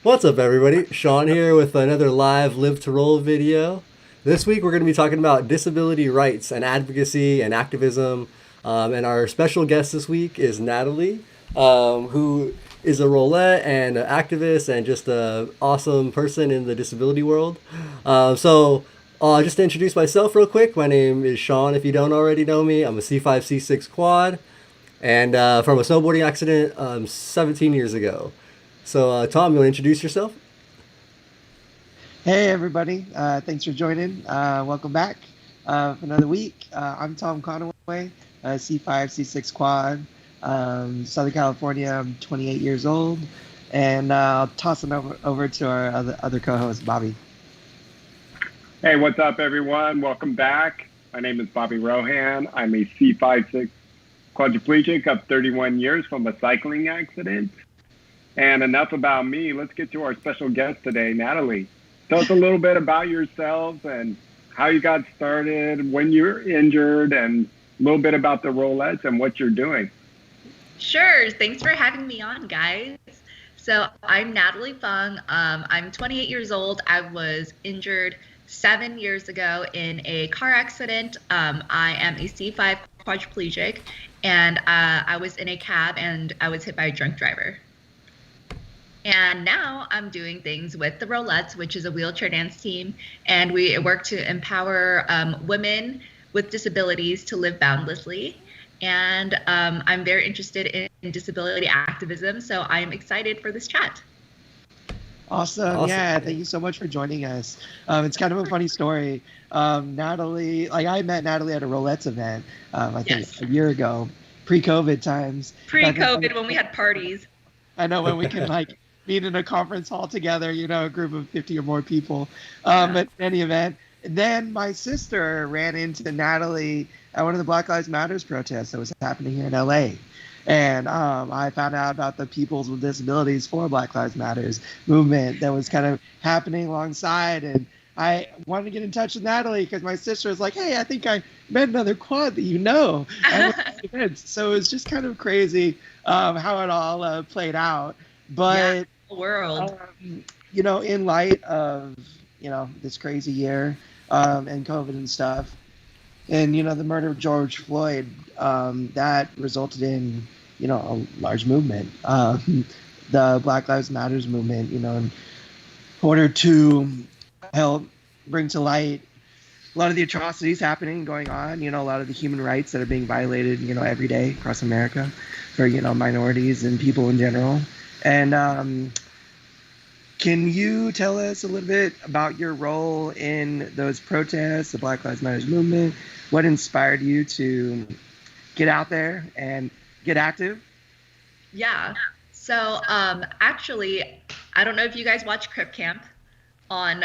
What's up, everybody? Sean here with another live Live to Roll video. This week we're going to be talking about disability rights and advocacy and activism. And our special guest this week is Natalie, who is a rollette and an activist and just an awesome person in the disability world. Just to introduce myself real quick, my name is Sean. If you don't already know me, I'm a C5, C6 quad, and from a snowboarding accident 17 years ago. So, Tom, you want to introduce yourself? Hey everybody, thanks for joining. Welcome back for another week. I'm Tom Conaway, C5, C6 quad, Southern California. I'm 28 years old, and I'll toss it over to our other co-host, Bobby. Hey, what's up, everyone? Welcome back. My name is Bobby Rohan. I'm a C5-6 quadriplegic of 31 years from a cycling accident. And enough about me. Let's get to our special guest today, Natalie. Tell us a little bit about yourselves and how you got started, when you were injured, and a little bit about the rollettes and what you're doing. Sure. Thanks for having me on, guys. So I'm Natalie Fung. I'm 28 years old. I was injured 7 years ago in a car accident. I am a C5 quadriplegic, and I was in a cab and I was hit by a drunk driver. And now I'm doing things with the Rollettes, which is a wheelchair dance team. And we work to empower women with disabilities to live boundlessly. And I'm very interested in disability activism. So I'm excited for this chat. Awesome. Yeah, thank you so much for joining us. It's kind of a funny story. Natalie, I met Natalie at a Rollettes event, I think a year ago, pre-COVID times. Pre-COVID, when we had parties. I know, when we can meet in a conference hall together, a group of 50 or more people. At any event, then my sister ran into Natalie at one of the Black Lives Matters protests that was happening here in LA. And I found out about the Peoples with Disabilities for Black Lives Matters movement that was kind of happening alongside. And I wanted to get in touch with Natalie because my sister was like, hey, I think I met another quad that you know. So it was just kind of crazy how it all played out. But world, in light of this crazy year and COVID and stuff, and the murder of George Floyd, that resulted in a large movement, the Black Lives Matters movement, in order to help bring to light a lot of the atrocities going on, a lot of the human rights that are being violated every day across America for minorities and people in general. And can you tell us a little bit about your role in those protests, the Black Lives Matter movement? What inspired you to get out there and get active? Yeah. So actually, I don't know if you guys watch Crip Camp on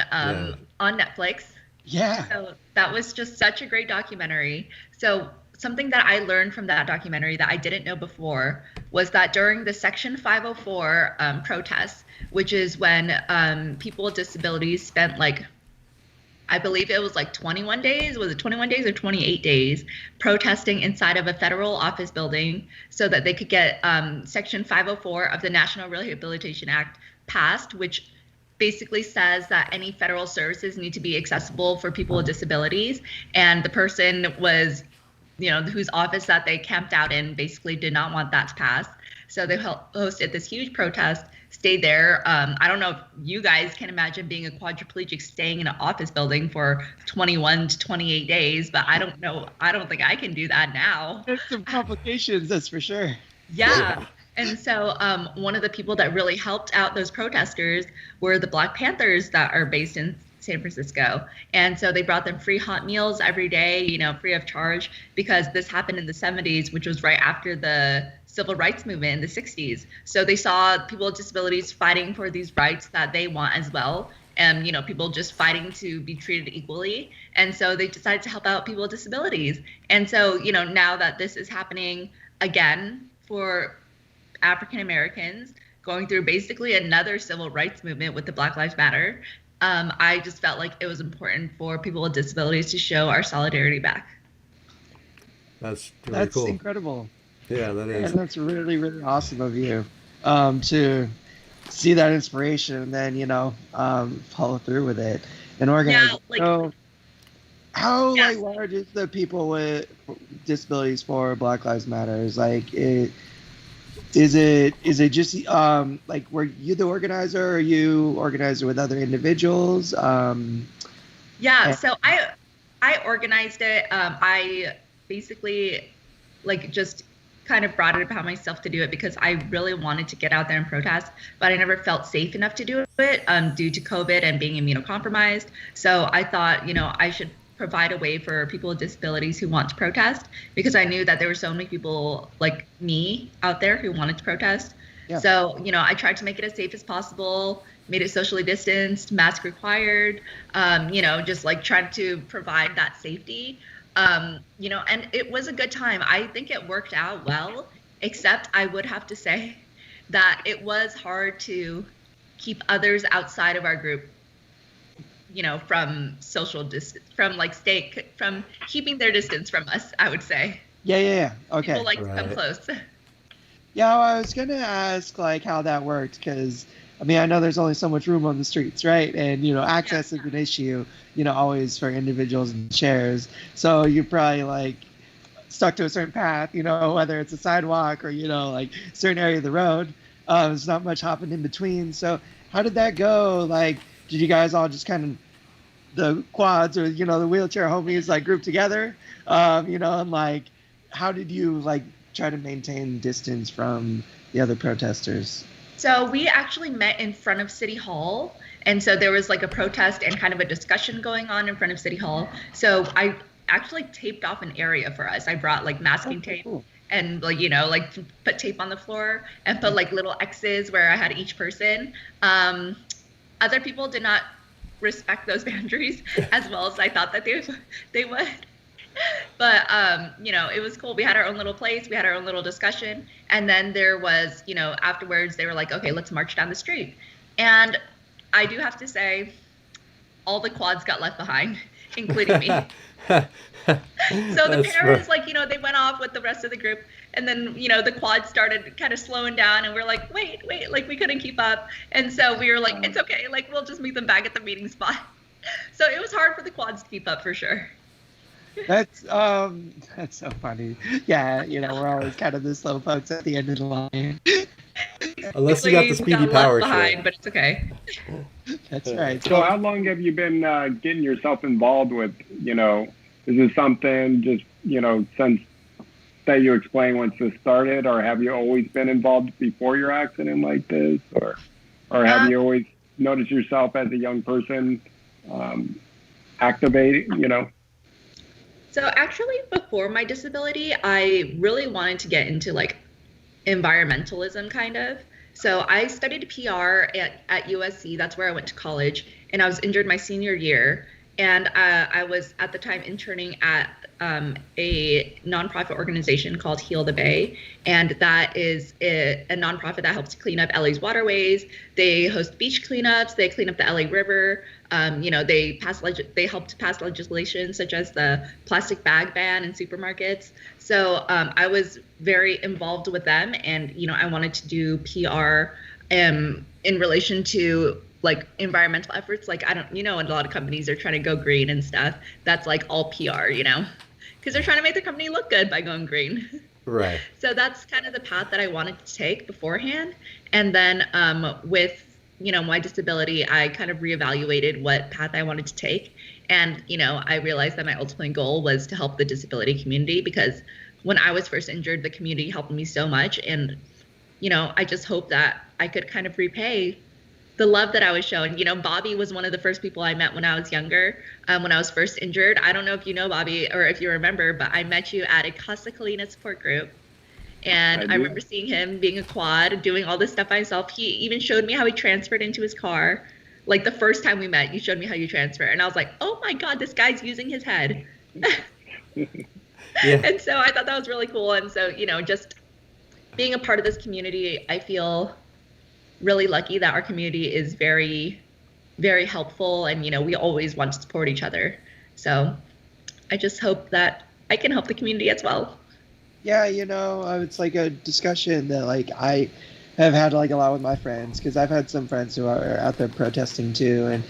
Netflix. Yeah. So that was just such a great documentary. So something that I learned from that documentary that I didn't know before was that during the Section 504 protests, which is when people with disabilities spent I believe it was 21 days. Was it 21 days or 28 days protesting inside of a federal office building so that they could get Section 504 of the National Rehabilitation Act passed, which basically says that any federal services need to be accessible for people with disabilities. And the person was whose office that they camped out in basically did not want that to pass. So they hosted this huge protest, stayed there. I don't know if you guys can imagine being a quadriplegic staying in an office building for 21 to 28 days, but I don't know. I don't think I can do that now. There's some complications, that's for sure. Yeah. And so one of the people that really helped out those protesters were the Black Panthers that are based in San Francisco. And so they brought them free hot meals every day, free of charge, because this happened in the 70s, which was right after the civil rights movement in the 60s. So they saw people with disabilities fighting for these rights that they want as well. And, people just fighting to be treated equally. And so they decided to help out people with disabilities. And so, now that this is happening again for African Americans going through basically another civil rights movement with the Black Lives Matter, I just felt like it was important for people with disabilities to show our solidarity back. That's really cool. That's incredible. Yeah, that is. And that's really, really awesome of you to see that inspiration and then follow through with it and organize. Yeah, like So how yes. large is the people with disabilities for Black Lives Matters? Like is it just like were you the organizer or are you organizer with other individuals? Yeah, And- so I organized it. I basically like just kind of brought it upon myself to do it because I really wanted to get out there and protest, but I never felt safe enough to do it due to COVID and being immunocompromised. So I thought, I should provide a way for people with disabilities who want to protest because I knew that there were so many people like me out there who wanted to protest. Yeah. So, I tried to make it as safe as possible, made it socially distanced, mask required, just like tried to provide that safety. And it was a good time. I think it worked out well, except I would have to say that it was hard to keep others outside of our group, from social distance, from keeping their distance from us, I would say. Yeah. Okay. People like to come Right. close. Yeah, well, I was gonna ask like how that worked because I know there's only so much room on the streets, right? And access is an issue, always for individuals and chairs. So you're probably like stuck to a certain path, whether it's a sidewalk or like certain area of the road. There's not much hopping in between. So how did that go? Like, did you guys all just kind of the quads or the wheelchair homies like group together? And like, how did you like try to maintain distance from the other protesters? So we actually met in front of City Hall. And so there was like a protest and kind of a discussion going on in front of City Hall. So I actually taped off an area for us. I brought like masking tape Cool. and like put tape on the floor and put like little X's where I had each person. Other people did not respect those boundaries as well as I thought that they would. But it was cool. We had our own little place, we had our own little discussion, and then there was, afterwards they were like, okay, let's march down the street. And I do have to say, all the quads got left behind, including me. So the parents, like, they went off with the rest of the group, and then, the quads started kind of slowing down, and we're like, wait, like we couldn't keep up. And so we were like, it's okay, like we'll just meet them back at the meeting spot. So it was hard for the quads to keep up for sure. That's so funny. Yeah, we're always kind of the slow folks at the end of the line. Unless you got the We speedy got power left behind, train. but it's okay. That's right. So how long have you been getting yourself involved with, is this something just, since that you explained once this started, or have you always been involved before your accident like this, or have you always noticed yourself as a young person activating, So actually, before my disability, I really wanted to get into like environmentalism kind of. So I studied PR at USC. That's where I went to college, and I was injured my senior year. And I was at the time interning at a nonprofit organization called Heal the Bay, and that is a nonprofit that helps to clean up LA's waterways. They host beach cleanups. They clean up the LA River. They help to pass legislation such as the plastic bag ban in supermarkets. So I was very involved with them, and I wanted to do PR in relation to like environmental efforts. Like a lot of companies are trying to go green and stuff. That's like all PR, because they're trying to make their company look good by going green. Right. So that's kind of the path that I wanted to take beforehand. And then with my disability, I kind of reevaluated what path I wanted to take. And, I realized that my ultimate goal was to help the disability community, because when I was first injured, the community helped me so much. And, I just hope that I could kind of repay the love that I was shown. Bobby was one of the first people I met when I was younger, when I was first injured. I don't know if you know Bobby or if you remember, but I met you at a Casa Colina support group. And I remember seeing him being a quad, doing all this stuff by himself. He even showed me how he transferred into his car. Like the first time we met, you showed me how you transfer. And I was like, oh my God, this guy's using his head. Yeah. And so I thought that was really cool. And so, just being a part of this community, I feel really lucky that our community is very, very helpful. And, we always want to support each other. So I just hope that I can help the community as well. Yeah, it's like a discussion that like have had like a lot with my friends, because I've had some friends who are out there protesting too, and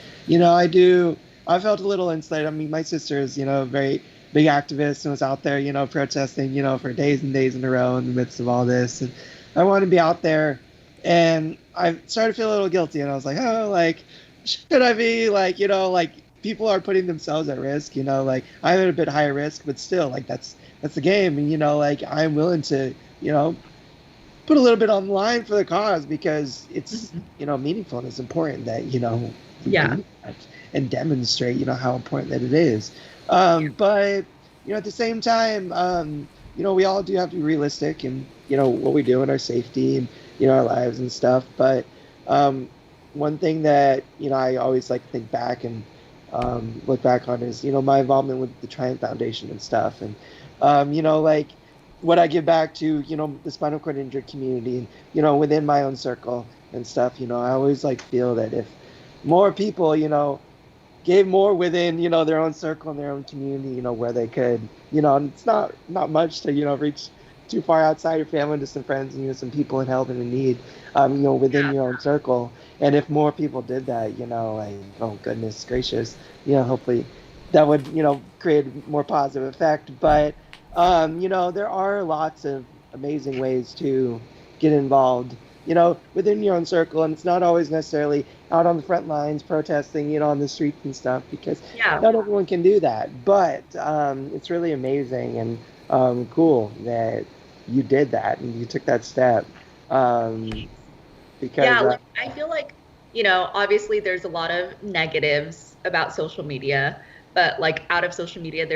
I felt a little insulated. I mean, my sister is a very big activist and was out there protesting for days and days in a row in the midst of all this, and I wanted to be out there, and I started to feel a little guilty, and I was like, oh, like, should I be like like people are putting themselves at risk, like I'm at a bit higher risk, but still, like that's the game, and like I'm willing to put a little bit on the line for the cause, because it's meaningful, and it's important that we Yeah. do that and demonstrate how important that it is. But at the same time, we all do have to be realistic and what we do in our safety and our lives and stuff. But one thing that I always like to think back and look back on is my involvement with the Triumph Foundation and stuff, and like what I give back to the spinal cord injured community and within my own circle and stuff. I always like feel that if more people gave more within their own circle and their own community, where they could, and it's not much to reach too far outside your family, to some friends and some people in help and in need, within your own circle. And if more people did that, like, oh goodness gracious, hopefully that would create a more positive effect. But there are lots of amazing ways to get involved within your own circle, and it's not always necessarily out on the front lines protesting on the streets and stuff, because not everyone can do that. But it's really amazing and cool that you did that and you took that step, because Like, I feel like obviously there's a lot of negatives about social media, but like out of social media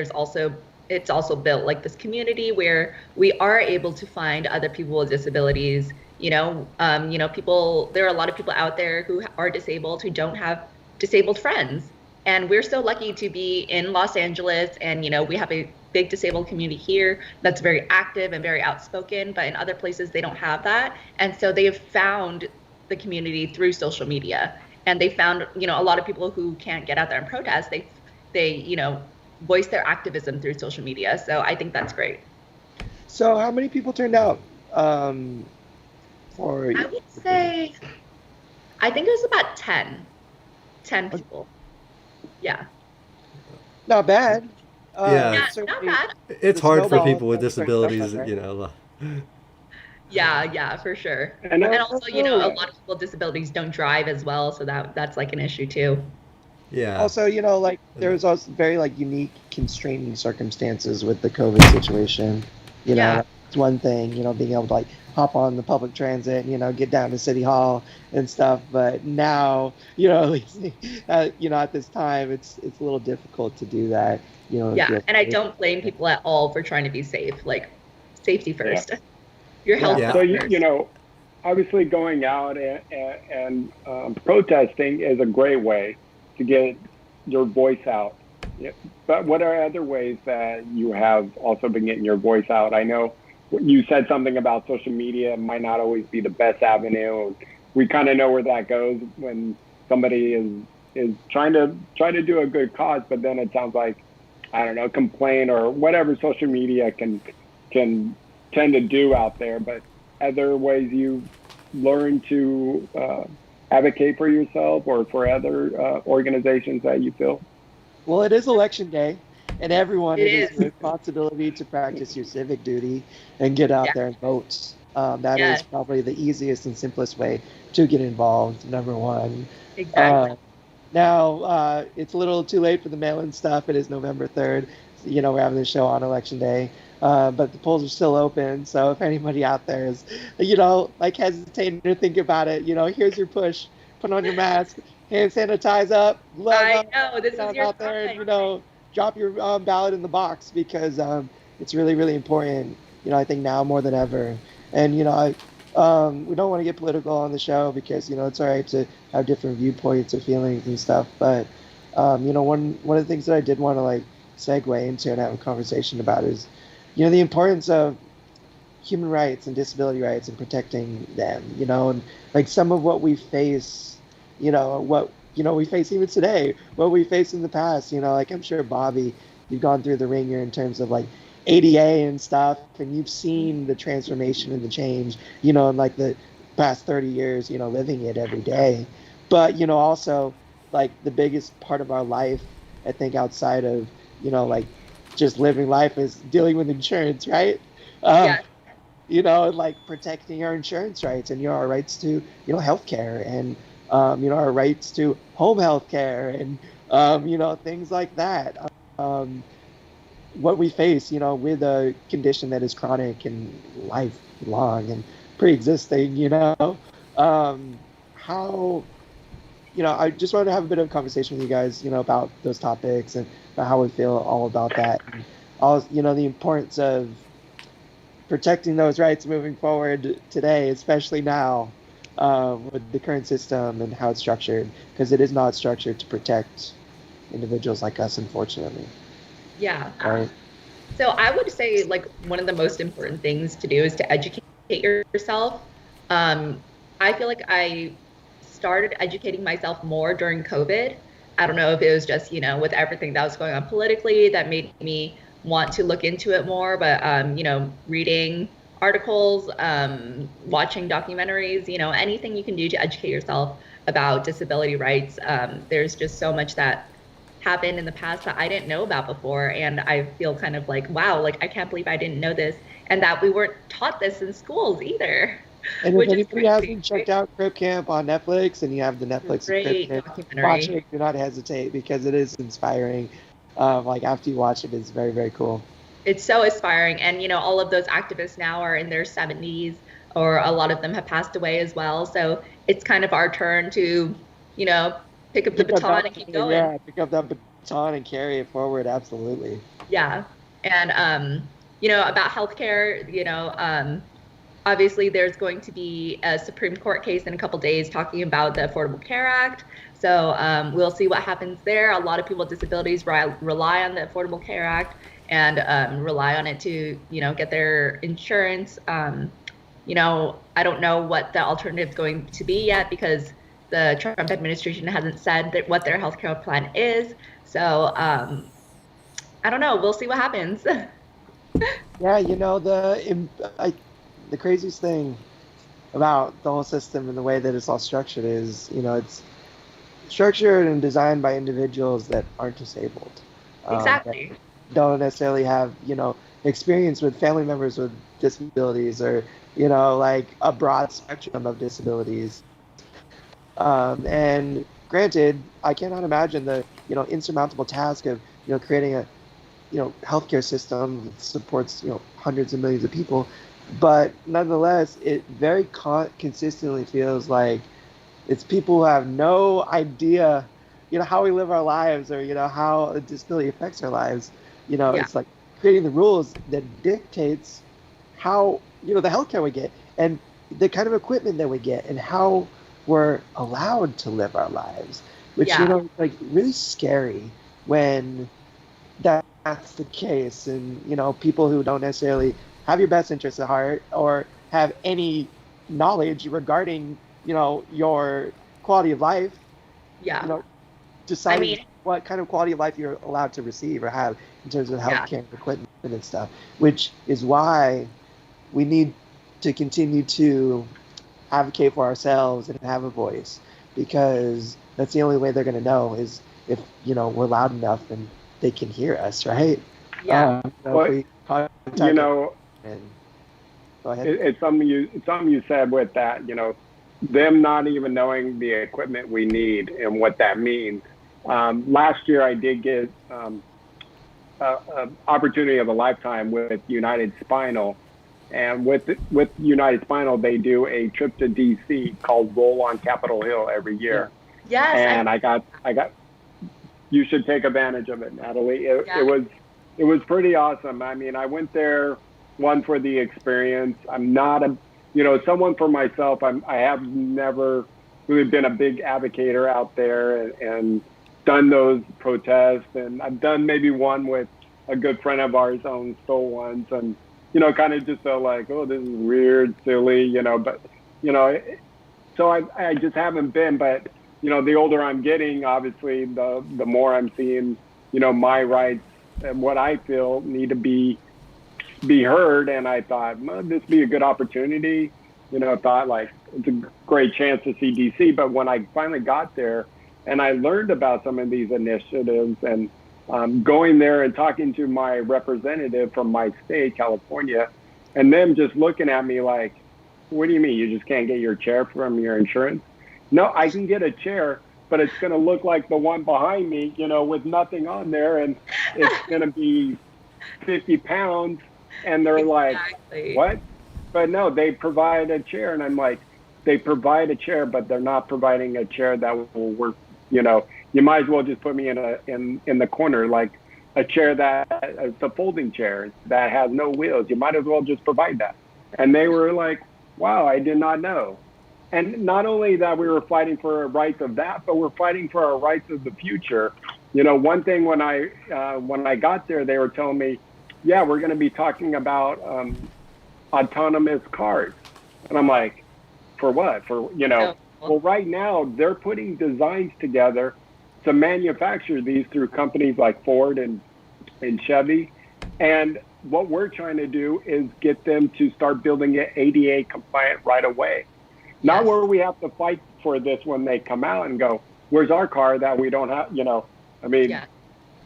it's also built like this community where we are able to find other people with disabilities. There are a lot of people out there who are disabled, who don't have disabled friends. And we're so lucky to be in Los Angeles, and, we have a big disabled community here that's very active and very outspoken, but in other places they don't have that. And so they have found the community through social media, and they found, a lot of people who can't get out there and protest, they voice their activism through social media. So I think that's great. So how many people turned out? I would say, I think it was about 10 people. Yeah. Not bad. Yeah, Not bad. it's hard for snowball people with effect, disabilities, right? Yeah, for sure. And And also, a lot of people with disabilities don't drive as well, so that's like an issue too. yeah. Also, like there was also very like unique constraining circumstances with the COVID situation. Yeah. It's one thing, being able to like hop on the public transit, get down to City Hall and stuff. But now, at least, at this time, it's a little difficult to do that. Yeah, and I don't blame people at all for trying to be safe. Like, safety first. Your health Yeah. So, first. obviously going out and protesting is a great way to get your voice out. Yeah. But what are other ways that you have also been getting your voice out? I know you said something about social media might not always be the best avenue. We kind of know where that goes when somebody is trying to do a good cause, but then it sounds like, I don't know, complain or whatever social media can tend to do out there. But other ways you learn to advocate for yourself or for other organizations that you feel? Well, it is election day, and everyone, It it is is. your responsibility to practice your civic duty and get out there and vote. That is probably the easiest and simplest way to get involved, number one. Exactly. Now, it's a little too late for the mail-in stuff. It is November 3rd. We're having this show on election day. But the polls are still open. So if anybody out there is, like hesitating to think about it, here's your push. Put on your mask, hand sanitize up, glove I up, know, this get is your out there time. and, drop your ballot in the box, because it's really, really important, I think now more than ever. And, we don't want to get political on the show, because, it's all right to have different viewpoints or feelings and stuff. But, one of the things that I did want to like segue into and have a conversation about is, the importance of human rights and disability rights and protecting them, and like some of what we face, what we face even today, what we face in the past, like I'm sure Bobby, you've gone through the ringer in terms of like ADA and stuff, and you've seen the transformation and the change, and like the past 30 years, living it every day. But, also like the biggest part of our life, I think outside of, like just living life is dealing with insurance, right? Um, Yeah. like protecting our insurance rights and, our rights to, healthcare and, our rights to home healthcare and, things like that. Um, what we face, with a condition that is chronic and lifelong and pre-existing, how, I just wanted to have a bit of a conversation with you guys, about those topics and about how we feel all about that. And all, the importance of protecting those rights moving forward today, especially now, with the current system and how it's structured, because it is not structured to protect individuals like us, unfortunately. Yeah. Right? So I would say like one of the most important things to do is to educate yourself. Um, I feel like I started educating myself more during COVID. I don't know if it was just, with everything that was going on politically that made me want to look into it more, but reading articles, watching documentaries, anything you can do to educate yourself about disability rights. There's just so much that happened in the past that I didn't know about before. And I feel kind of like, wow, like I can't believe I didn't know this and that we weren't taught this in schools either, And if which is anybody crazy, hasn't checked right? out Crip Camp on Netflix and you have the Netflix Great subscription, watch documentary. it. Do not hesitate because it is inspiring. Like after you watch it, it's very, very cool. It's so inspiring. And, all of those activists now are in their 70s, or a lot of them have passed away as well. So it's kind of our turn to, you know, pick up the Pick up baton that, and keep going. yeah, pick up that baton and carry it forward. Absolutely. Yeah. And, about healthcare, obviously there's going to be a Supreme Court case in a couple days talking about the Affordable Care Act. So we'll see what happens there. A lot of people with disabilities rely on the Affordable Care Act and rely on it to, get their insurance. I don't know what the alternative is going to be yet because the Trump administration hasn't said that what their healthcare plan is. So I don't know. We'll see what happens. Yeah, the craziest thing about the whole system and the way that it's all structured is, it's structured and designed by individuals that aren't disabled. That Exactly. don't necessarily have, experience with family members with disabilities or, like a broad spectrum of disabilities. And granted, I cannot imagine the, insurmountable task of, creating a, healthcare system that supports, hundreds of millions of people. But nonetheless, it very consistently feels like it's people who have no idea, how we live our lives or, how a disability affects our lives. Yeah. It's like creating the rules that dictates how, the healthcare we get and the kind of equipment that we get and how we're allowed to live our lives, which, Yeah. like really scary when that's the case. And, people who don't necessarily have your best interests at heart or have any knowledge regarding, your quality of life, Yeah. you know, I deciding mean, what kind of quality of life you're allowed to receive or have in terms of yeah. healthcare equipment and stuff, which is why we need to continue to advocate for ourselves and have a voice because that's the only way they're going to know is if, we're loud enough and they can hear us, right? Yeah. So if Well, we contact you know, and go ahead. it's something you said with that, them not even knowing the equipment we need and what that means. Last year, I did get opportunity of a lifetime with United Spinal, and with United Spinal, they do a trip to DC called Roll on Capitol Hill every Yeah. year, Yes. and I got you should take advantage of it, Natalie. Yeah. It was pretty awesome. I mean, I went there one for the experience. I'm not a someone for myself. I have never really been a big advocator out there and done those protests, and I've done maybe one with a good friend of ours owns stole ones, and kind of just felt like, oh, this is weird, silly, but you know, so I just haven't been. But the older I'm getting, obviously, the more I'm seeing, my rights and what I feel need to be heard. And I thought, well, this would be a good opportunity. thought like it's a great chance to see DC. But when I finally got there and I learned about some of these initiatives and going there and talking to my representative from my state, California, and them just looking at me like, what do you mean? You just can't get your chair from your insurance? No, I can get a chair, but it's going to look like the one behind me, with nothing on there. And it's going to be 50 pounds. And they're Exactly. like, what? But no, they provide a chair. And I'm like, they provide a chair, but they're not providing a chair that will work. You might as well just put me in the corner, like a chair it's a folding chair that has no wheels. You might as well just provide that. And they were like, wow, I did not know. And not only that we were fighting for our rights of that, but we're fighting for our rights of the future. One thing when I got there, they were telling me, yeah, we're going to be talking about autonomous cars. And I'm like, for what? Well, right now they're putting designs together to manufacture these through companies like Ford and Chevy. And what we're trying to do is get them to start building it ADA compliant right away. Not where we have to fight for this when they come out and go, where's our car that we don't have,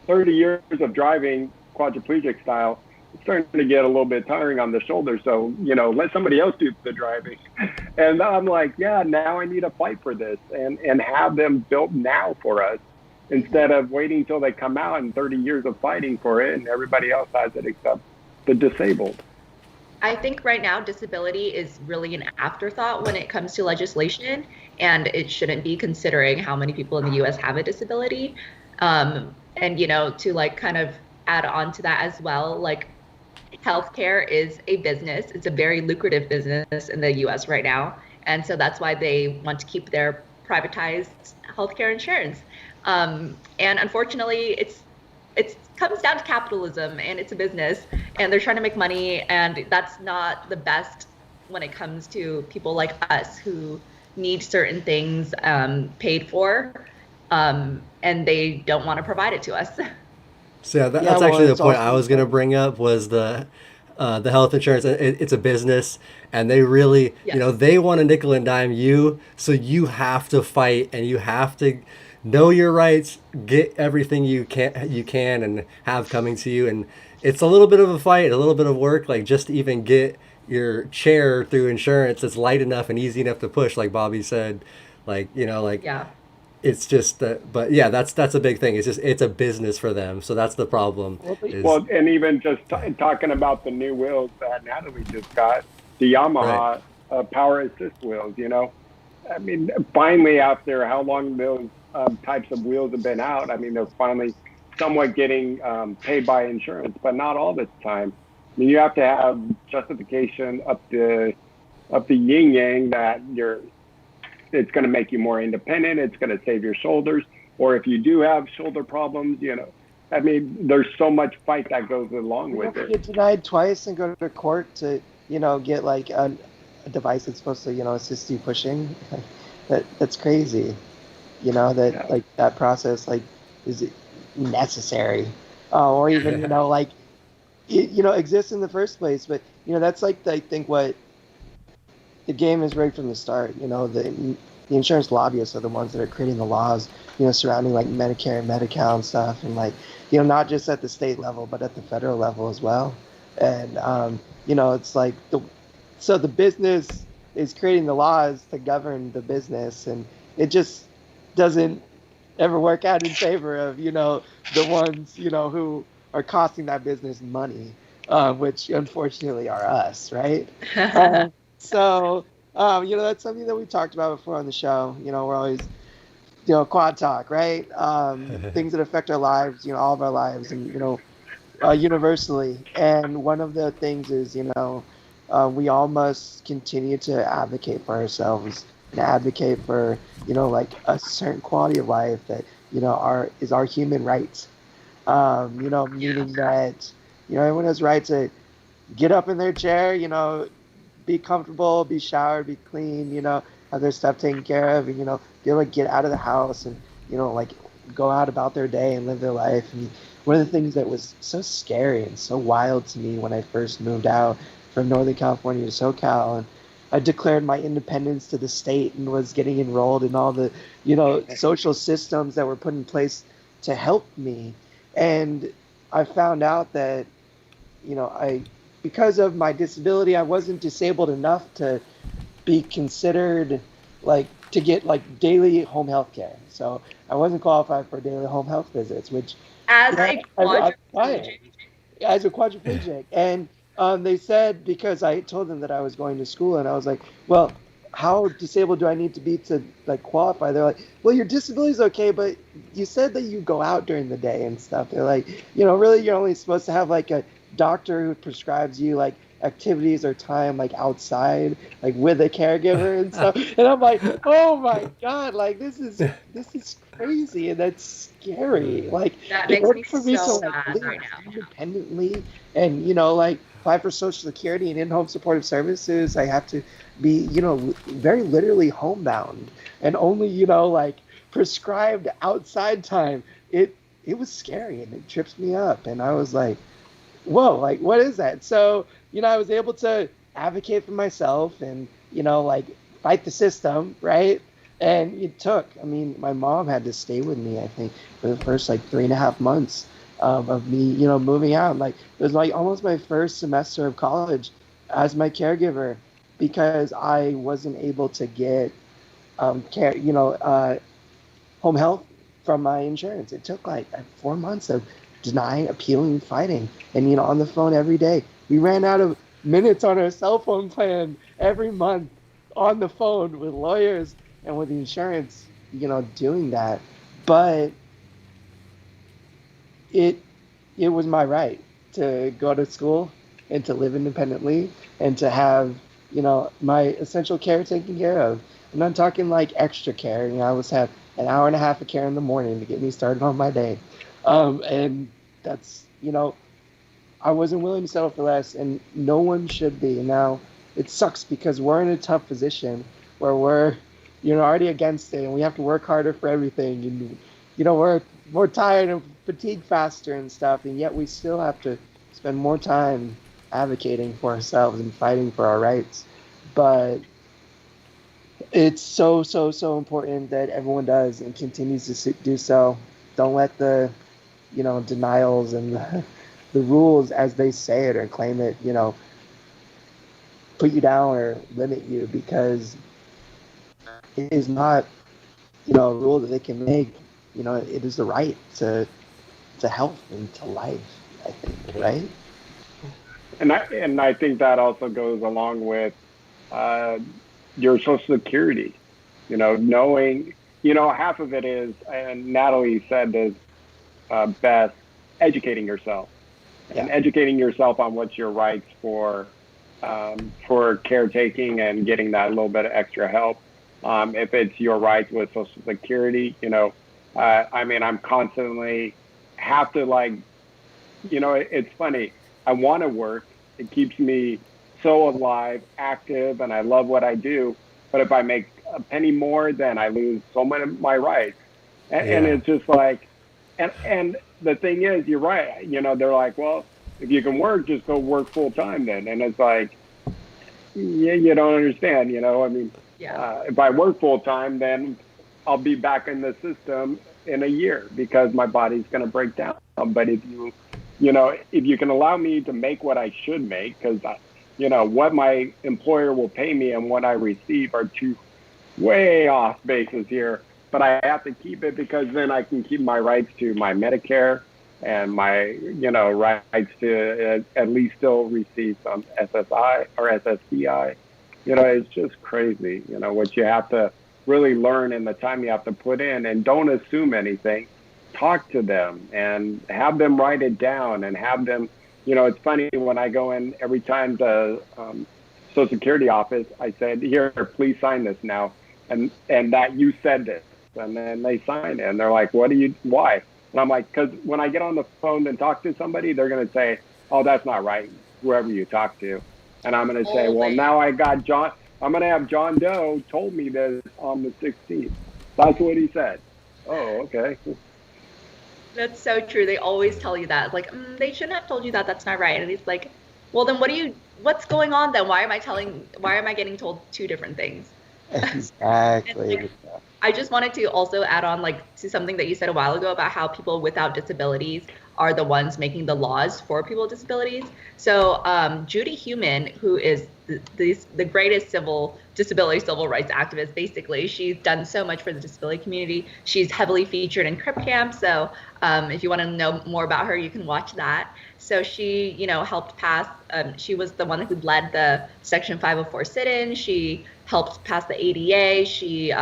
30 years of driving quadriplegic style, it's starting to get a little bit tiring on the shoulder. So, let somebody else do the driving. And I'm like, yeah, now I need to fight for this and have them built now for us instead of waiting till they come out and 30 years of fighting for it and everybody else has it except the disabled. I think right now disability is really an afterthought when it comes to legislation, and it shouldn't be considering how many people in the U.S. have a disability. And, to like kind of add on to that as well, like healthcare is a business. It's a very lucrative business in the U.S. right now. And so that's why they want to keep their privatized healthcare insurance. And unfortunately, it comes down to capitalism, and it's a business, and they're trying to make money, and that's not the best when it comes to people like us who need certain things paid for, and they don't want to provide it to us. So yeah, that's actually the point I was going to bring up was the health insurance. It's a business, and they really, they want to nickel and dime you, so you have to fight and you have to know your rights, get everything you can and have coming to you. And it's a little bit of a fight, a little bit of work, like just to even get your chair through insurance that's light enough and easy enough to push, like Bobby said. It's just but yeah, that's a big thing. It's a business for them, so that's the problem. Well, and even just talking about the new wheels that Natalie just got, the Yamaha power assist wheels. Finally, after how long those types of wheels have been out, they're finally somewhat getting paid by insurance, but not all the time. You have to have justification up the yin yang that it's going to make you more independent. It's going to save your shoulders. Or if you do have shoulder problems, there's so much fight that goes along with it. You get denied twice and go to court to, get like a device that's supposed to, assist you pushing. That's crazy. Like that process, like, is it necessary? Or even, exists in the first place. But, that's like, I think what the game is rigged from the start. The insurance lobbyists are the ones that are creating the laws, surrounding like Medicare and Medi-Cal and stuff. And like, not just at the state level, but at the federal level as well. And, it's like the business is creating the laws to govern the business. And it just doesn't ever work out in favor of, the ones, who are costing that business money, which unfortunately are us, right? So, that's something that we talked about before on the show. We're always, quad talk, right? Things that affect our lives, all of our lives, and, universally. And one of the things is, we all must continue to advocate for ourselves and advocate for, like a certain quality of life that, is our human rights. Meaning that, everyone has right to get up in their chair, be comfortable, be showered, be clean, have their stuff taken care of, and, be able to get out of the house and, like go out about their day and live their life. And one of the things that was so scary and so wild to me when I first moved out from Northern California to SoCal, and, I declared my independence to the state and was getting enrolled in all the, social systems that were put in place to help me. And I found out that, because of my disability, I wasn't disabled enough to be considered like to get like daily home health care. So I wasn't qualified for daily home health visits, which As a I quadriplegic. as a quadriplegic. And they said, because I told them that I was going to school, and I was like, well, how disabled do I need to be to like qualify? They're like, well, your disability is okay, but you said that you go out during the day and stuff. They're like, really, you're only supposed to have like a doctor who prescribes you like activities or time like outside, like with a caregiver and stuff. And I'm like, oh my god, like this is crazy, and that's scary. Like, That in makes order me for me to so like mad live right now. independently and like apply for Social Security and in-home supportive services, I have to be very literally homebound and only like prescribed outside time. It was scary, and it trips me up, and I was like, whoa, like what is that? So I was able to advocate for myself and like fight the system, right? And I mean, my mom had to stay with me, I think, for the first like 3.5 months of me moving out. Like it was like almost my first semester of college as my caregiver, because I wasn't able to get care home health from my insurance. It took like 4 months of denying, appealing, fighting, and on the phone every day. We ran out of minutes on our cell phone plan every month on the phone with lawyers and with insurance, doing that. But it it was my right to go to school and to live independently and to have my essential care taken care of. I'm not talking like extra care. I was have an hour and a half of care in the morning to get me started on my day, and that's I wasn't willing to settle for less, and no one should be. Now it sucks because we're in a tough position where we're already against it, and we have to work harder for everything, and we're more tired and fatigued faster and stuff, and yet we still have to spend more time advocating for ourselves and fighting for our rights. But it's so so so important that everyone does and continues to do so. Don't let the denials and the rules as they say it or claim it put you down or limit you, because it is not a rule that they can make. It is the right to health and to life, I think, right? And I think that also goes along with uh, your Social Security. Knowing, half of it is, and Natalie said this best, educating yourself and Yeah. educating yourself on what's your rights for caretaking and getting that little bit of extra help. If it's your rights with Social Security, I mean, I'm constantly have to like, it's funny. I want to work. It keeps me so alive, active, and I love what I do. But if I make a penny more, then I lose so many of my rights. And Yeah. it's just like, and the thing is, you're right. They're like, well, if you can work, just go work full time then. And it's like, yeah, you don't understand. I mean, Yeah. if I work full time, then I'll be back in the system in a year because my body's going to break down. But if you can allow me to make what I should make, because what my employer will pay me and what I receive are two way off bases here, but I have to keep it because then I can keep my rights to my Medicare and my, rights to at least still receive some SSI or SSDI. It's just crazy, what you have to really learn and the time you have to put in, and don't assume anything. Talk to them and have them write it down and have them, it's funny when I go in every time to Social Security office, I said, here, please sign this now. And that you said this. And then they sign it and they're like, why? And I'm like, because when I get on the phone and talk to somebody, they're going to say, oh, that's not right, whoever you talk to. And I'm going to say, well, Only. now I'm going to have John Doe told me this on the 16th. That's what he said. Oh, okay. That's so true. They always tell you that. Like, they shouldn't have told you that. That's not right. And it's like, Well, then what's going on then? Why am I getting told two different things? Exactly. And, like, I just wanted to also add on to something that you said a while ago about how people without disabilities are the ones making the laws for people with disabilities. So Judy Heumann, who is the greatest disability civil rights activist, basically, she's done so much for the disability community. She's heavily featured in Crip Camp. So if you want to know more about her, you can watch that. So she, helped pass. She was the one who led the Section 504 sit-in. She helped pass the ADA. She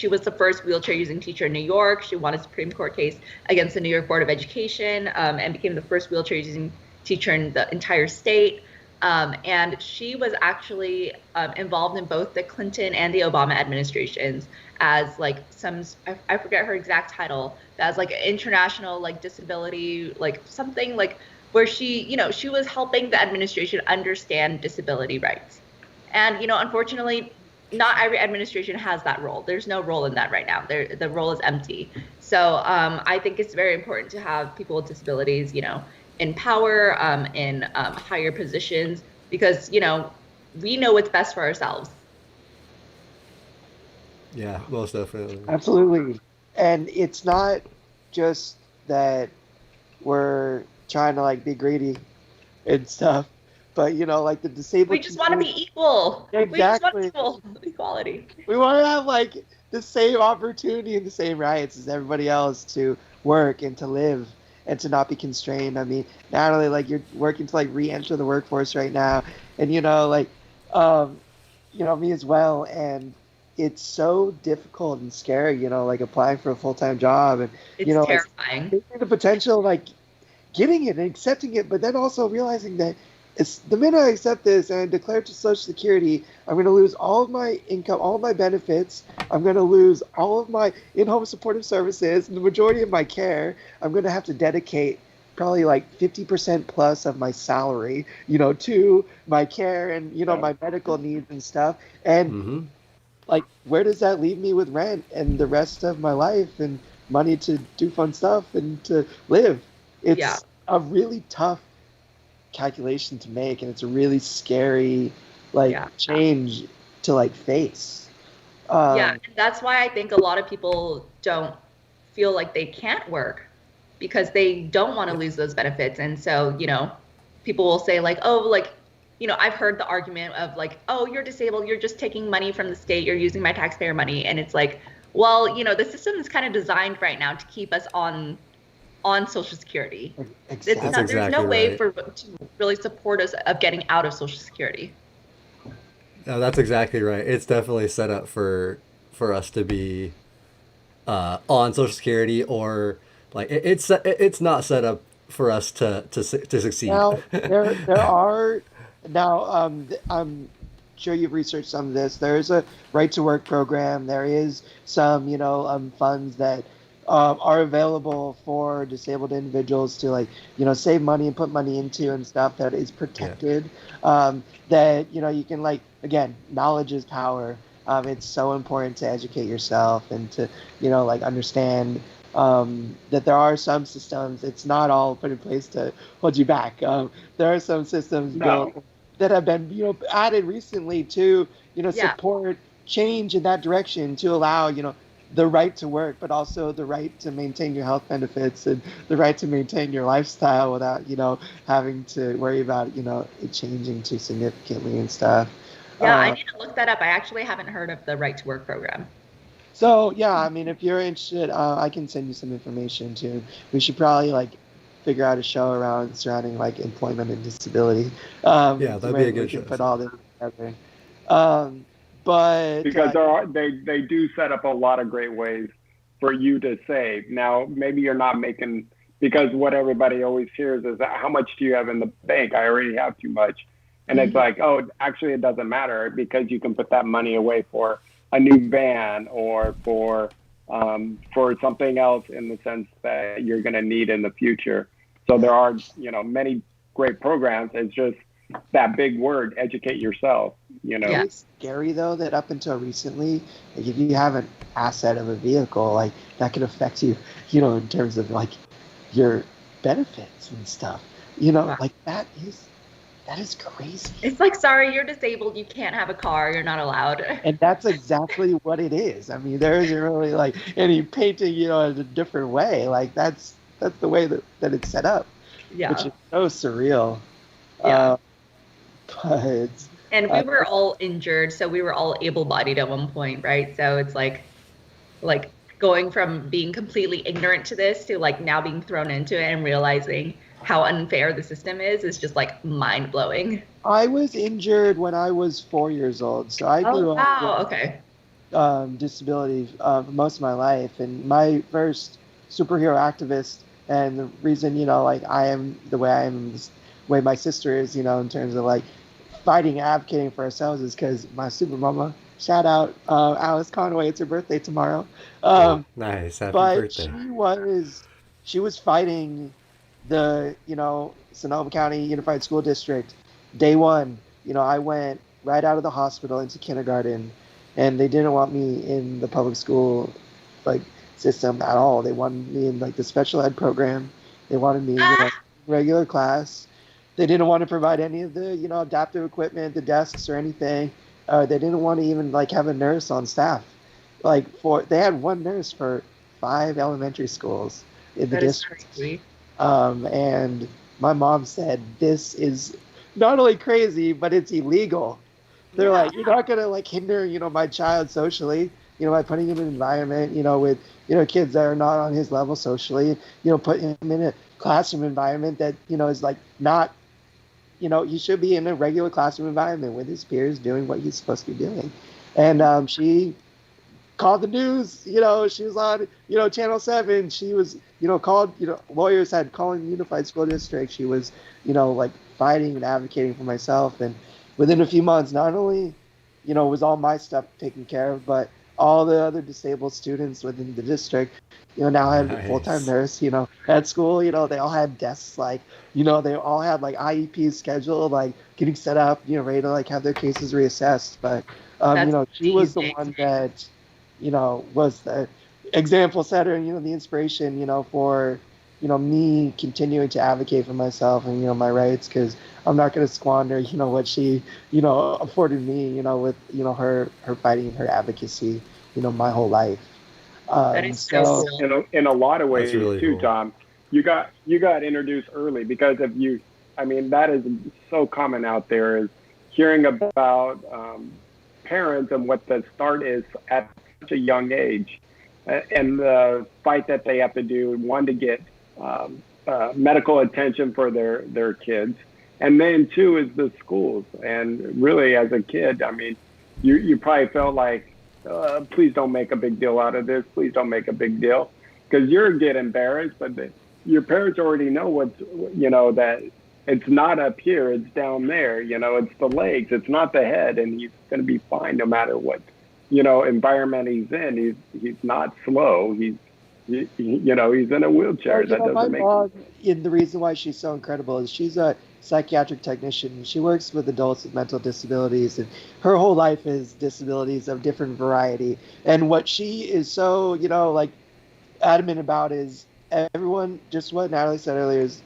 was the first wheelchair using teacher in New York. She won a Supreme Court case against the New York Board of Education and became the first wheelchair using teacher in the entire state. And she was actually involved in both the Clinton and the Obama administrations as I forget her exact title, as an international disability, something where she was helping the administration understand disability rights. And unfortunately, not every administration has that role. There's no role in that right now. The role is empty. So I think it's very important to have people with disabilities, in power, in higher positions, because we know what's best for ourselves. Yeah, most definitely. Absolutely. And it's not just that we're trying to be greedy and stuff, but the disabled We just want to be equal. Exactly. We just want equal equality. We want to have the same opportunity and the same rights as everybody else to work and to live and to not be constrained. I mean, Natalie, you're working to re-enter the workforce right now, and me as well. And it's so difficult and scary, applying for a full-time job and it's terrifying. The potential, getting it and accepting it, but then also realizing that it's the minute I accept this and I declare it to Social Security, I'm going to lose all of my income, all of my benefits. I'm going to lose all of my in-home supportive services and the majority of my care. I'm going to have to dedicate probably 50% plus of my salary, to my care and, my medical needs and stuff. And where does that leave me with rent and the rest of my life and money to do fun stuff and to live? It's a really tough calculation to make, and it's a really scary change to face. And that's why I think a lot of people don't feel like they can't work because they don't want to lose those benefits. And so people will say I've heard the argument of oh, you're disabled, you're just taking money from the state, you're using my taxpayer money. And it's well, the system is kind of designed right now to keep us on Social Security. Exactly. There's no way to really support us of getting out of Social Security. No, that's exactly right. It's definitely set up for us to be on Social Security, or it's not set up for us to succeed. Now there are I'm sure you've researched some of this. There is a right to work program. There is some funds that are available for disabled individuals to save money and put money into and stuff that is protected. That you can again, knowledge is power. It's so important to educate yourself and to understand that there are some systems. It's not all put in place to hold you back. There are some systems built that have been added recently to support change in that direction, to allow the right to work, but also the right to maintain your health benefits and the right to maintain your lifestyle without, having to worry about, it changing too significantly and stuff. Yeah, I need to look that up. I actually haven't heard of the Right to Work program. So, yeah, I mean, if you're interested, I can send you some information too. We should probably figure out a show surrounding employment and disability. Yeah, that'd be a good show. Put all this together. But because they do set up a lot of great ways for you to save. Now, maybe you're not making, because what everybody always hears is how much do you have in the bank? I already have too much. And it's oh, actually it doesn't matter, because you can put that money away for a new van or for something else in the sense that you're going to need in the future. So there are, many great programs. It's just that big word, educate yourself, Yeah. It's scary though that up until recently, if you have an asset of a vehicle, that could affect you, in terms of your benefits and stuff. Wow. Like that is crazy. It's like, sorry, you're disabled. You can't have a car. You're not allowed. And that's exactly what it is. I mean, there isn't really like any painting, in a different way. Like that's the way that it's set up, which Yeah. is so surreal. Yeah. Uh, but And we uh, were all injured, so we were all able-bodied at one point, right? So it's like going from being completely ignorant to this to like now being thrown into it and realizing how unfair the system is just like mind-blowing. I was injured when I was 4 years old, so I Oh grew up with wow, okay. disability most of my life. And my first superhero activist, and the reason, like I am the way I am, the way my sister is, in terms of like fighting, advocating for ourselves, is because my super mama, shout out Alice Conway, it's her birthday tomorrow. Oh, Um, nice. Happy but birthday. she was fighting the Sonoma County Unified School District day one. I went right out of the hospital into kindergarten, and they didn't want me in the public school like system at all. They wanted me in like the special ed program. They wanted me, Ah, regular class. They didn't want to provide any of the adaptive equipment, the desks or anything. They didn't want to even like have a nurse on staff. They had one nurse for 5 elementary schools in the that is district. crazy. And my mom said, this is not only crazy, but it's illegal. They're Yeah. like, you're not gonna like hinder, my child socially, by putting him in an environment, with, kids that are not on his level socially, put him in a classroom environment that, is like not, he should be in a regular classroom environment with his peers doing what he's supposed to be doing. And she called the news. She was on, Channel 7. She was, called, lawyers had calling the Unified School District. She was, like fighting and advocating for myself. And within a few months, not only, was all my stuff taken care of, but all the other disabled students within the district, now had a full-time Nice. nurse, at school, they all had desks, like, they all had like IEPs scheduled, like getting set up, ready to like have their cases reassessed. But, That's she was the amazing. one that, was the example setter and, the inspiration, for, me continuing to advocate for myself and, my rights, because I'm not going to squander, what she, afforded me, with, her fighting and her advocacy, my whole life. That is so So, cool. In a lot of That's ways really too, cool. Tom, you got introduced early because of you. I mean, that is so common out there, is hearing about parents and what the start is at such a young age, and the fight that they have to do, one, to get medical attention for their kids, and then two is the schools. And really, as a kid, I mean, you probably felt like, please don't make a big deal out of this. Please don't make a big deal, because you're get embarrassed, but your parents already know that it's not up here, it's down there. It's the legs, it's not the head, and he's going to be fine no matter what environment he's in. He's not slow. He's in a wheelchair. That my doesn't make mom, and the reason why she's so incredible is she's a psychiatric technician. She works with adults with mental disabilities, and her whole life is disabilities of different variety. And what she is so, like adamant about is everyone, just what Natalie said earlier, is,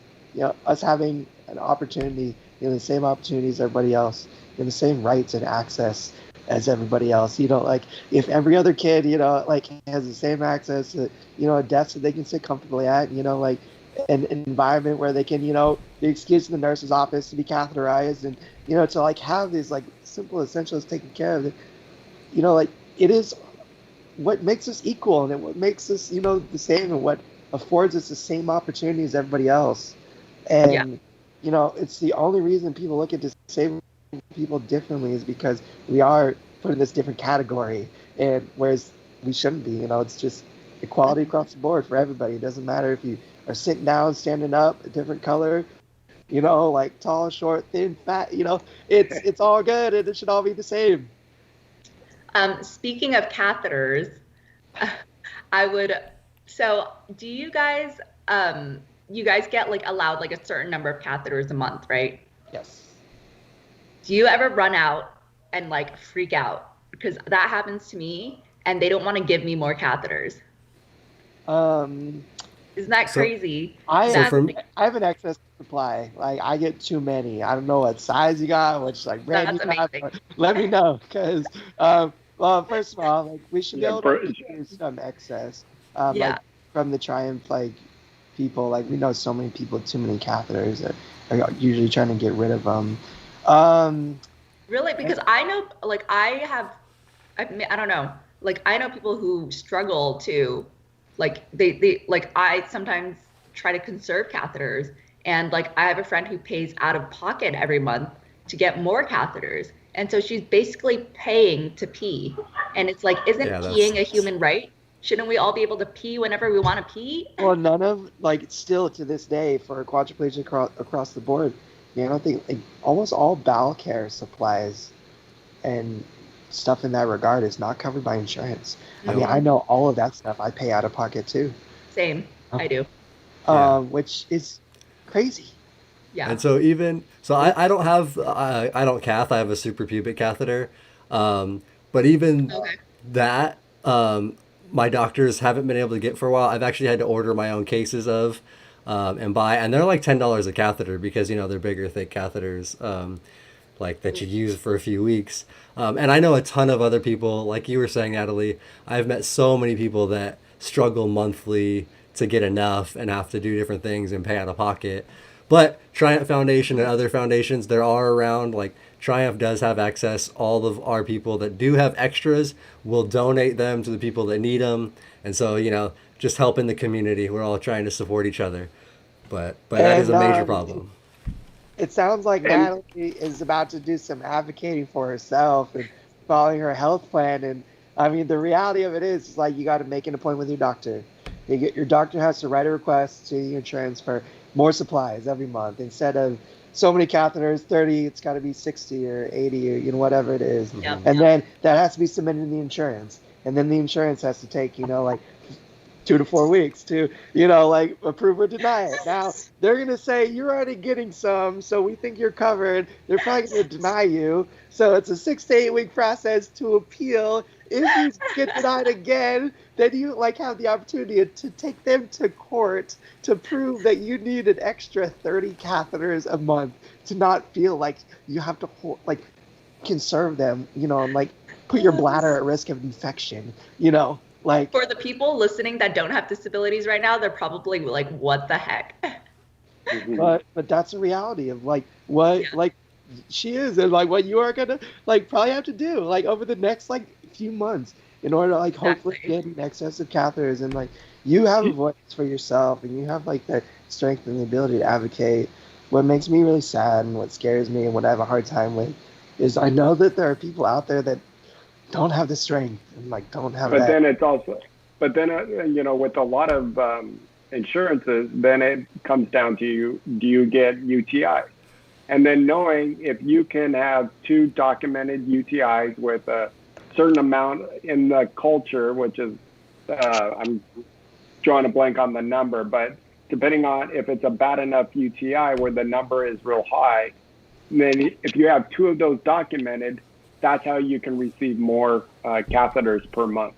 us having an opportunity, the same opportunities as everybody else, the same rights and access as everybody else. Like if every other kid, like has the same access to, a desk that they can sit comfortably at, like an environment where they can, be excused in the nurse's office to be catheterized, and, to like have these like simple essentials taken care of. Like it is what makes us equal, and what makes us, the same, and what affords us the same opportunities as everybody else. Yeah. And, it's the only reason people look at disabled people differently is because we are put in this different category, and whereas we shouldn't be. It's just equality across the board for everybody. It doesn't matter if you are sitting down, standing up, a different color, like tall, short, thin, fat. It's all good, and it should all be the same. Speaking of catheters, I would. So, do you guys get like allowed like a certain number of catheters a month, right? Yes. Do you ever run out and like freak out? Because that happens to me, and they don't want to give me more catheters. Isn't that So crazy? I so That from I have an excess supply. Like I get too many. I don't know what size you got, which like brand you that's got. amazing. But let me know, because well, first of all, like we should be Yeah, able to use some excess, like Yeah. from the Triumph like people. Like we know so many people with too many catheters that are usually trying to get rid of them. Um, Really? and, Because I know, like, I don't know, like, I know people who struggle to, like, like, I sometimes try to conserve catheters. And, like, I have a friend who pays out of pocket every month to get more catheters. And so she's basically paying to pee. And it's like, isn't yeah, that's peeing a human right? Shouldn't we all be able to pee whenever we want to pee? well, none of like still to this day for quadriplegic across the board. I don't think like almost all bowel care supplies and stuff in that regard is not covered by insurance. I mean, nope. I know all of that stuff I pay out of pocket too, Same. I do. Yeah. which is crazy. And Yeah. so even so, I don't have I don't cath. I have a suprapubic catheter, but even Okay. that my doctors haven't been able to get for a while. I've actually had to order my own cases of and buy, and they're like $10 a catheter because they're bigger, thick catheters. Like that you use for a few weeks. And I know a ton of other people, like you were saying, Natalie. I've met so many people that struggle monthly to get enough and have to do different things and pay out of pocket. But Triumph Foundation and other foundations, there are around. Like Triumph does have access. All of our people that do have extras will donate them to the people that need them. And so, just helping the community. We're all trying to support each other. But that is And a major problem. it sounds like And Natalie is about to do some advocating for herself and following her health plan. And I mean, the reality of it is like you got to make an appointment with your doctor. Your doctor has to write a request to the insurance for more supplies every month instead of so many catheters, 30, it's got to be 60 or 80 or whatever it is. Yep. And then that has to be submitted to the insurance. And then the insurance has to take, like 2 to 4 weeks to, like approve or deny it. Now they're gonna say you're already getting some, so we think you're covered. They're probably gonna deny you. So it's a 6 to 8 week process to appeal. If you get denied again, then you like have the opportunity to take them to court to prove that you need an extra 30 catheters a month to not feel like you have to like conserve them, and like put your bladder at risk of infection, like For the people listening that don't have disabilities right now, they're probably like, what the heck? but that's a reality of like what Yeah. like she is and like what you are gonna like probably have to do like over the next like few months in order to like hopefully Exactly. get an excess of catheters, and like you have a voice for yourself and you have like the strength and the ability to advocate. What makes me really sad and what scares me and what I have a hard time with is I know that there are people out there that don't have the strength and like don't have but that. then it's also, but then with a lot of insurances, then it comes down to you: do you get UTI? And then knowing if you can have two documented UTIs with a certain amount in the culture, which is I'm drawing a blank on the number, but depending on if it's a bad enough UTI where the number is real high, then if you have two of those documented, that's how you can receive more catheters per month.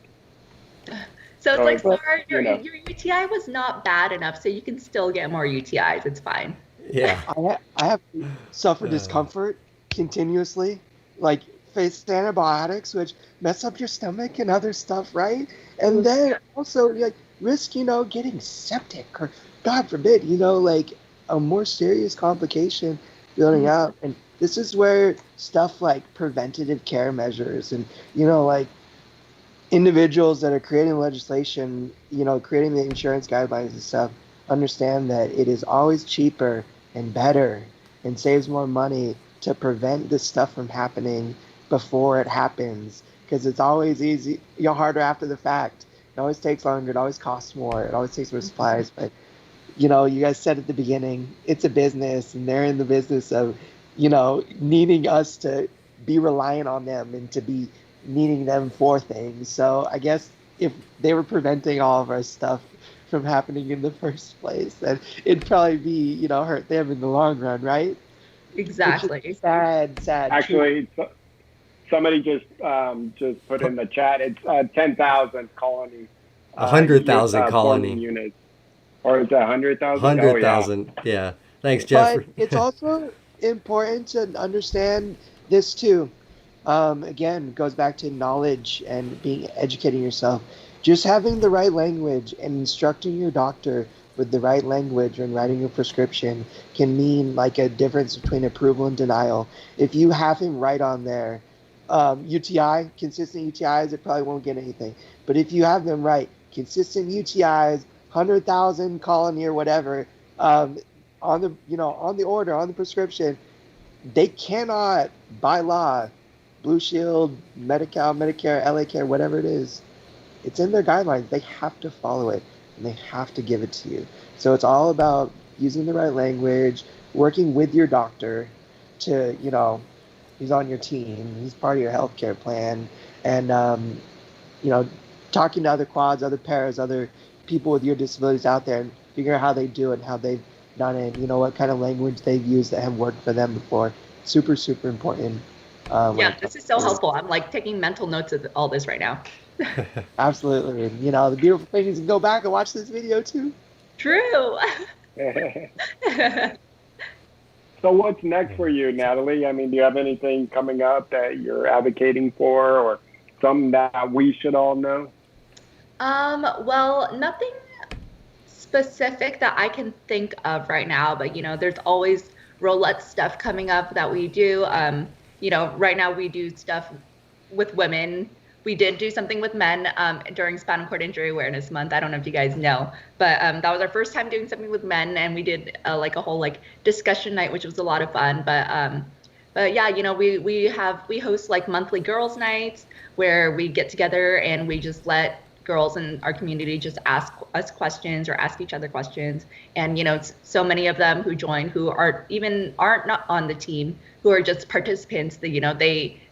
So it's like, So, sorry, your UTI was not bad enough, so you can still get more UTIs. It's fine. Yeah. I have suffered Uh, discomfort continuously, like face antibiotics, which mess up your stomach and other stuff, right? And then also like risk, getting septic or God forbid, like a more serious complication building up. And this is where stuff like preventative care measures and, like individuals that are creating legislation, creating the insurance guidelines and stuff, understand that it is always cheaper and better and saves more money to prevent this stuff from happening before it happens, because it's always easy, harder after the fact. It always takes longer. It always costs more. It always takes more supplies. But you guys said at the beginning, it's a business, and they're in the business of, needing us to be reliant on them and to be needing them for things. So I guess if they were preventing all of our stuff from happening in the first place, then it'd probably be, hurt them in the long run, right? Exactly. Which is sad. Actually, somebody just put in the chat. It's 10,000 colony. 100,000 forming colony. units. Or is it 100,000? Oh, Hundred yeah. thousand. Yeah. Thanks, But Jeffrey. it's also important to understand this too. Again, it goes back to knowledge and being educating yourself. Just having the right language and instructing your doctor with the right language when writing a prescription can mean like a difference between approval and denial. If you have him right on there, UTI, consistent UTIs, it probably won't get anything. But if you have them right, consistent UTIs, 100,000 colony or whatever, um, on the on the order on the prescription, they cannot by law, Blue Shield, Medi-Cal, Medicare, LA Care, whatever it is, it's in their guidelines. They have to follow it and they have to give it to you. So it's all about using the right language, working with your doctor to, he's on your team, he's part of your healthcare plan, and, you know, talking to other quads, other paras, other people with your disabilities out there and figure out how they do it, how they've done it, what kind of language they've used that have worked for them before. Super, super important. Yeah, this is so helpful. I'm like taking mental notes of all this right now. Absolutely. And, the beautiful thing is you can go back and watch this video too. True. So what's next for you, Natalie? I mean, do you have anything coming up that you're advocating for or something that we should all know? Well, nothing specific that I can think of right now, but there's always roulette stuff coming up that we do. Right now we do stuff with women. We did do something with men during Spinal Cord Injury Awareness Month. I don't know if you guys know, but that was our first time doing something with men, and we did like a whole discussion night, which was a lot of fun. But yeah, we host like monthly girls' nights where we get together and we just let girls in our community just ask us questions or ask each other questions. And so many of them who join who aren't not on the team, who are just participants.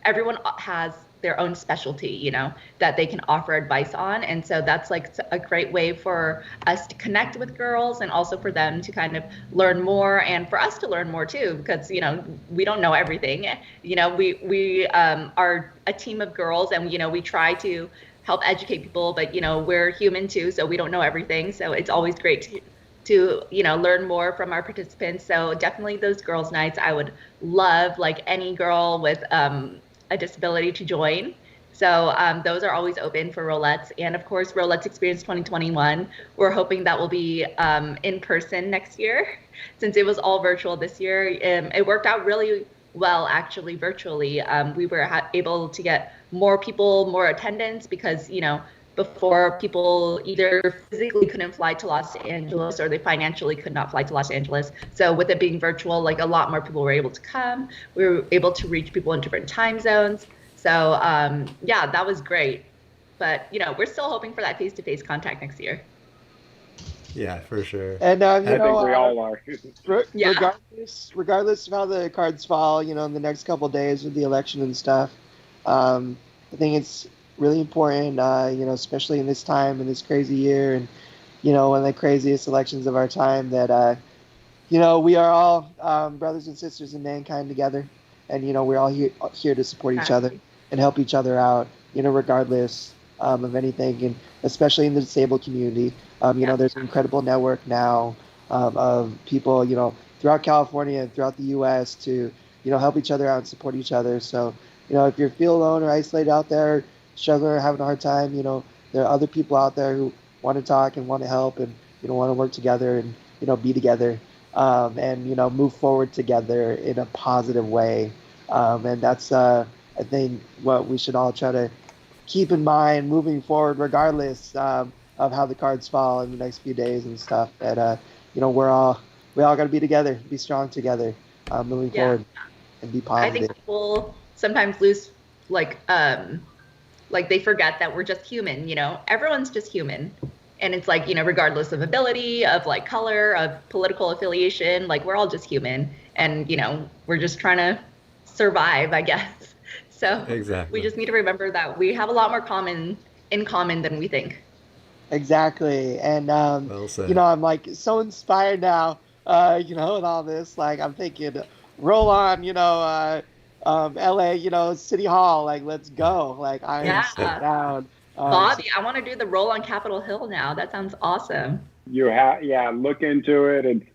Everyone has their own specialty, that they can offer advice on. And so that's like a great way for us to connect with girls and also for them to kind of learn more and for us to learn more too, because, we don't know everything. We are a team of girls and, we try to help educate people, but, we're human too, so we don't know everything. So it's always great to learn more from our participants. So definitely those girls' nights, I would love like any girl with a disability to join. So those are always open for Rolettes. And of course, Rolettes Experience 2021, we're hoping that will be in person next year. Since it was all virtual this year, it worked out really well, actually, virtually. We were able to get more people, more attendance because, before people either physically couldn't fly to Los Angeles or they financially could not fly to Los Angeles. So with it being virtual, like a lot more people were able to come. We were able to reach people in different time zones. So yeah, that was great. But, we're still hoping for that face-to-face contact next year. Yeah, for sure. And I think we all are. Yeah. Regardless of how the cards fall, in the next couple of days with the election and stuff, I think it's really important, especially in this time, in this crazy year, and one of the craziest elections of our time, that we are all brothers and sisters in mankind together, and we're all here to support each other and help each other out, regardless of anything, and especially in the disabled community. There's an incredible network now of people, throughout California and throughout the U.S. to, help each other out and support each other. So, if you feel alone or isolated out there, struggling or having a hard time, there are other people out there who want to talk and want to help and, want to work together and, be together and, move forward together in a positive way. And that's, I think, what we should all try to keep in mind moving forward, regardless of how the cards fall in the next few days and stuff. That we all got to be together, be strong together, moving forward, and be positive. I think people sometimes lose like they forget that we're just human. Everyone's just human, and it's like regardless of ability, of like color, of political affiliation, like we're all just human, and we're just trying to survive, I guess. So Exactly. we just need to remember that we have a lot more in common than we think. Exactly. And Well said. I'm like so inspired now, and all this. Like I'm thinking, roll on, LA, City Hall, like let's go. Like I am so down Bobby, I want to do the roll on Capitol Hill now. That sounds awesome. Look into it. And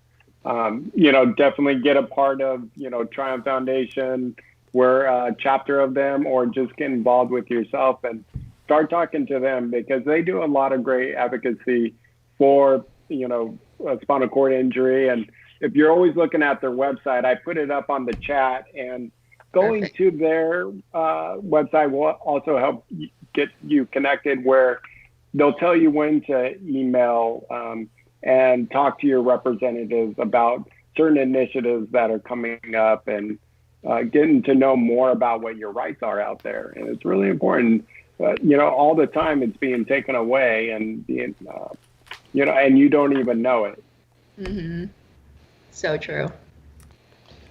definitely get a part of Triumph Foundation. We're a chapter of them, or just get involved with yourself and start talking to them, because they do a lot of great advocacy for a spinal cord injury. And if you're always looking at their website, I put it up on the chat, and going Perfect. to their website will also help get you connected, where they'll tell you when to email and talk to your representatives about certain initiatives that are coming up, and getting to know more about what your rights are out there. And it's really important. All the time it's being taken away, and being, and you don't even know it. Mm-hmm. So true.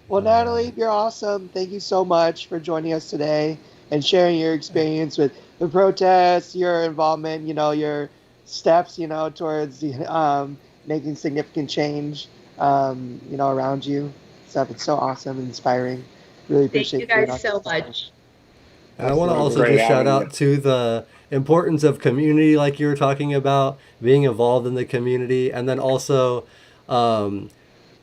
Well, Natalie, you're awesome. Thank you so much for joining us today and sharing your experience with the protests, your involvement, your steps, towards making significant change, around you. Stuff. It's so awesome and inspiring. Really Thank appreciate you guys so much. And I want to also Great just shout having out to the importance of community, like you were talking about, being involved in the community, and then also, the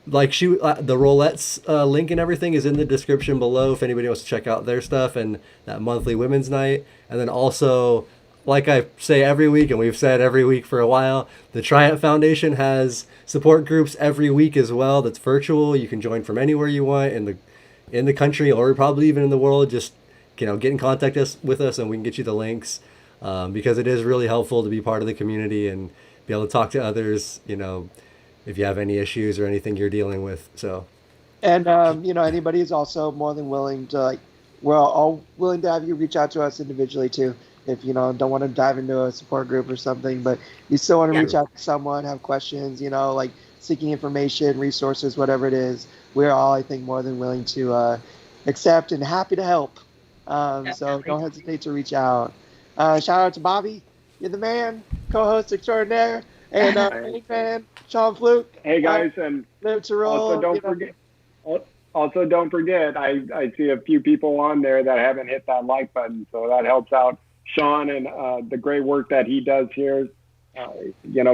Rolette's link and everything is in the description below if anybody wants to check out their stuff and that monthly women's night. And then also, like I say every week, and we've said every week for a while, the Triumph Foundation has support groups every week as well. That's virtual. You can join from anywhere you want in the country, or probably even in the world. Just get in contact with us, and we can get you the links, because it is really helpful to be part of the community and be able to talk to others. If you have any issues or anything you're dealing with. So. And anybody is also more than willing to we're all willing to have you reach out to us individually too. If don't want to dive into a support group or something, but you still want to reach out to someone, have questions, seeking information, resources, whatever it is, we're all, I think, more than willing to accept and happy to help. So don't hesitate to reach out. Shout out to Bobby, you're the man, co-host extraordinaire, and main fan, Sean Fluke. Hey guys, and live to roll. Also, don't forget. Also, don't forget. I see a few people on there that haven't hit that like button, so that helps out Sean and the great work that he does here.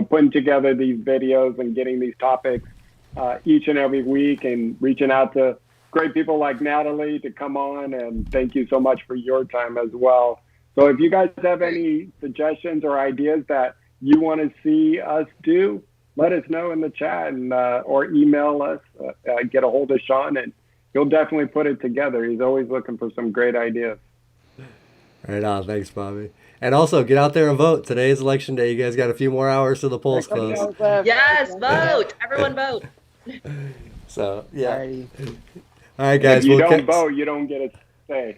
Putting together these videos and getting these topics each and every week, and reaching out to great people like Natalie to come on. And thank you so much for your time as well. So if you guys have any suggestions or ideas that you want to see us do, let us know in the chat, and or email us, get a hold of Sean, and he'll definitely put it together. He's always looking for some great ideas. Right on. Thanks, Bobby. And also, get out there and vote. Today is election day. You guys got a few more hours till the polls close. Yes, vote. Everyone vote. So, yeah. Alrighty. All right, guys. If you don't vote, you don't get a say.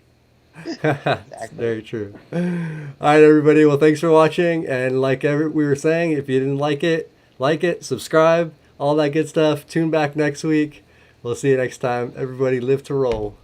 That's very true. All right, everybody. Well, thanks for watching. And like we were saying, if you didn't like it, subscribe, all that good stuff. Tune back next week. We'll see you next time. Everybody live to roll.